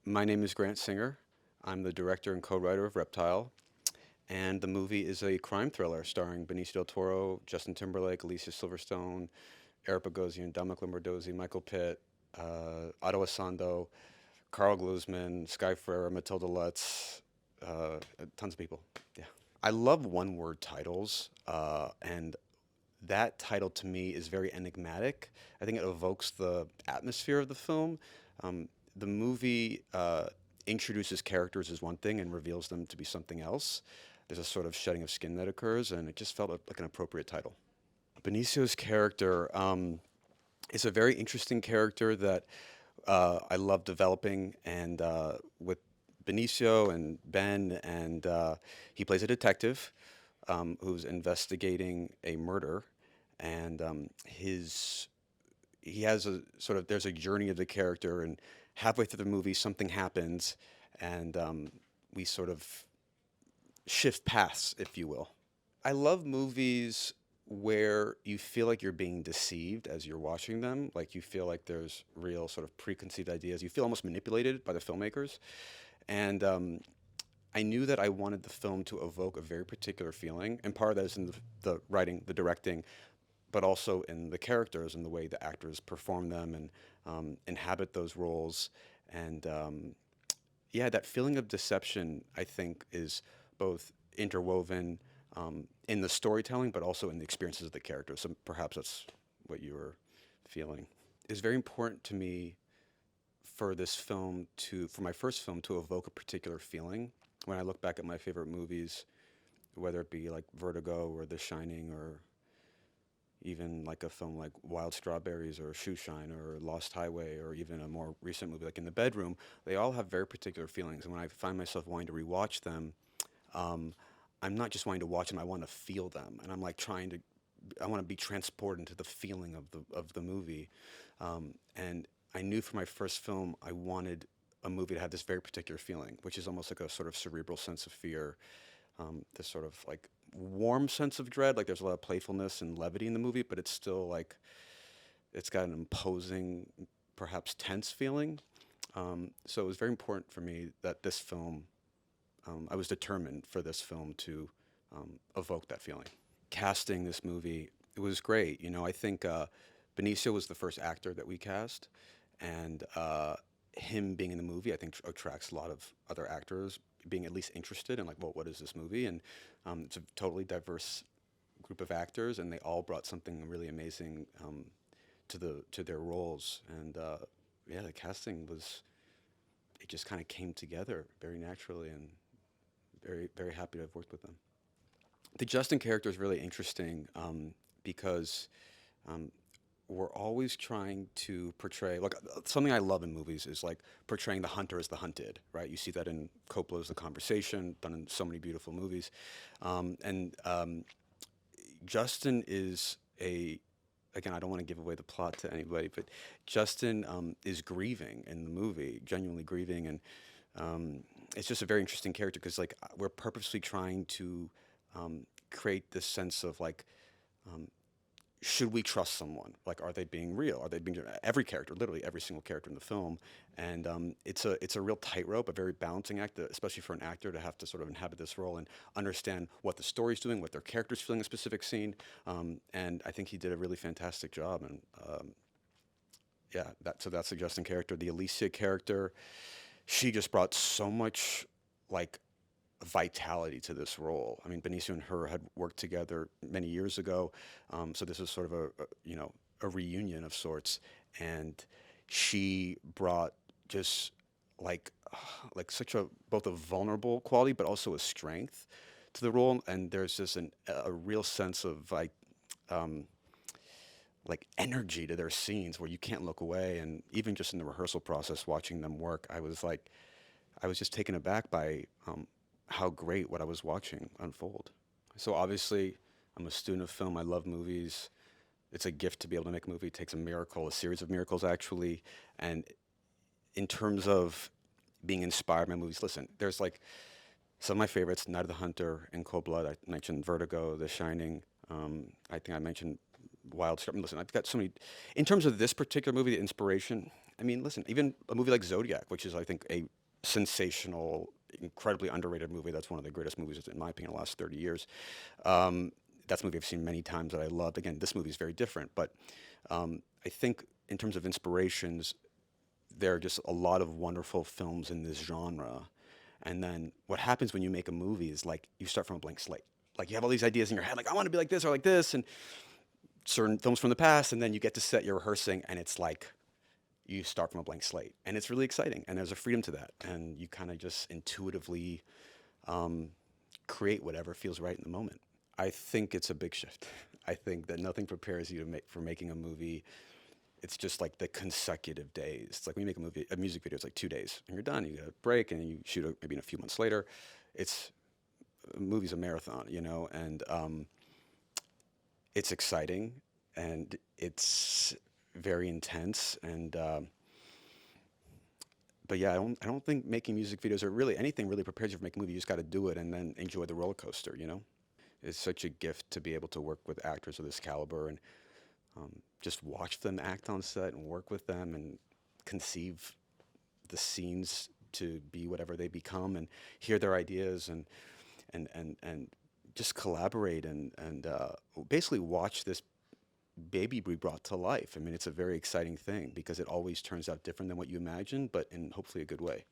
My name is Grant Singer. I'm the director and co-writer of Reptile, and the movie is a crime thriller starring Benicio del Toro, Justin Timberlake, Alicia Silverstone, Eric Bogosian, Dominic Lombardozzi, Michael Pitt, Otto Asando, Carl Glusman, Sky Ferreira, Matilda Lutz, tons of people. Yeah. I love one-word titles, and that title to me is very enigmatic. I think it evokes the atmosphere of the film. The movie introduces characters as one thing and reveals them to be something else. There's a sort of shedding of skin that occurs, and it just felt like an appropriate title. Benicio's character is a very interesting character that I love developing, and with Benicio and Ben, and he plays a detective who's investigating a murder, and he has a sort of there's a journey of the character, and halfway through the movie something happens, and we sort of shift paths, if you will. I love movies where you feel like you're being deceived as you're watching them, like you feel like there's real sort of preconceived ideas. You feel almost manipulated by the filmmakers, and I knew that I wanted the film to evoke a very particular feeling, and part of that is in the writing, the directing, but also in the characters and the way the actors perform them and inhabit those roles. And yeah, that feeling of deception, I think, is both interwoven in the storytelling, but also in the experiences of the characters. So perhaps that's what you were feeling. It's very important to me for this film for my first film, to evoke a particular feeling. When I look back at my favorite movies, whether it be like Vertigo or The Shining or even like a film like Wild Strawberries or Shoeshine or Lost Highway or even a more recent movie like In the Bedroom, they all have very particular feelings. And when I find myself wanting to rewatch them, um, I'm not just wanting to watch them, I want to feel them. And I'm like I want to be transported into the feeling of the movie. And I knew for my first film, I wanted a movie to have this very particular feeling, which is almost like a sort of cerebral sense of fear, this sort of like warm sense of dread. Like there's a lot of playfulness and levity in the movie, but it's still like it's got an imposing, perhaps tense feeling. So it was very important for me that this film, I was determined for this film to evoke that feeling. Casting this movie, it was great. You know, I think Benicio was the first actor that we cast, and him being in the movie, I think, attracts a lot of other actors being at least interested in like, well, what is this movie? And it's a totally diverse group of actors, and they all brought something really amazing to their roles. And yeah, the casting was it just kind of came together very naturally, and very happy to have worked with them. The Justin character is really interesting because um, we're always trying to portray like something I love in movies is like portraying the hunter as the hunted, right? You see that in Coppola's The Conversation, done in so many beautiful movies, and Justin is a again, I don't want to give away the plot to anybody, but Justin is grieving in the movie, genuinely grieving, and it's just a very interesting character because like we're purposely trying to create this sense of like, um, should we trust someone? Like, are they being real? Are they being every character, literally every single character in the film? And it's a real tightrope, a very balancing act, especially for an actor to have to sort of inhabit this role and understand what the story's doing, what their character's feeling in a specific scene. And I think he did a really fantastic job. And yeah, that's the Justin character. The Alicia character, she just brought so much like vitality to this role. I mean, Benicio and her had worked together many years ago, so this was sort of a reunion of sorts, and she brought just like like such a both a vulnerable quality but also a strength to the role, and there's just a real sense of um, like energy to their scenes where you can't look away, and even just in the rehearsal process watching them work, I was just taken aback by how great what I was watching unfold. So obviously, I'm a student of film. I love movies. It's a gift to be able to make a movie. It takes a miracle, a series of miracles actually. And in terms of being inspired by movies, listen, there's like some of my favorites: Night of the Hunter and Cold Blood. I mentioned Vertigo, The Shining. I think I mentioned Wild Star. I mean, listen, I've got so many. In terms of this particular movie, the inspiration, I mean, listen, even a movie like Zodiac, which is, I think, a sensational, incredibly underrated movie. That's one of the greatest movies, in my opinion, the last 30 years. Um, that's a movie I've seen many times that I loved. Again, this movie is very different, but I think in terms of inspirations, there are just a lot of wonderful films in this genre. And then what happens when you make a movie is like you start from a blank slate. Like you have all these ideas in your head, like I want to be like this or like this, and certain films from the past, and then you get to set your rehearsing, and it's like you start from a blank slate, and it's really exciting. And there's a freedom to that, and you kind of just intuitively um, create whatever feels right in the moment. I think it's a big shift. I think that nothing prepares you to make for making a movie. It's just like the consecutive days. It's like when you make a movie, a music video, it's like 2 days and you're done. You get a break and you shoot it maybe in a few months later. It's a movie's a marathon, and it's exciting and it's very intense. And but yeah, I don't think making music videos or really anything really prepares you for making a movie. You just got to do it and then enjoy the roller coaster. It's such a gift to be able to work with actors of this caliber and just watch them act on set and work with them and conceive the scenes to be whatever they become and hear their ideas and just collaborate and basically watch this baby be brought to life. I mean, it's a very exciting thing because it always turns out different than what you imagined, but in hopefully a good way.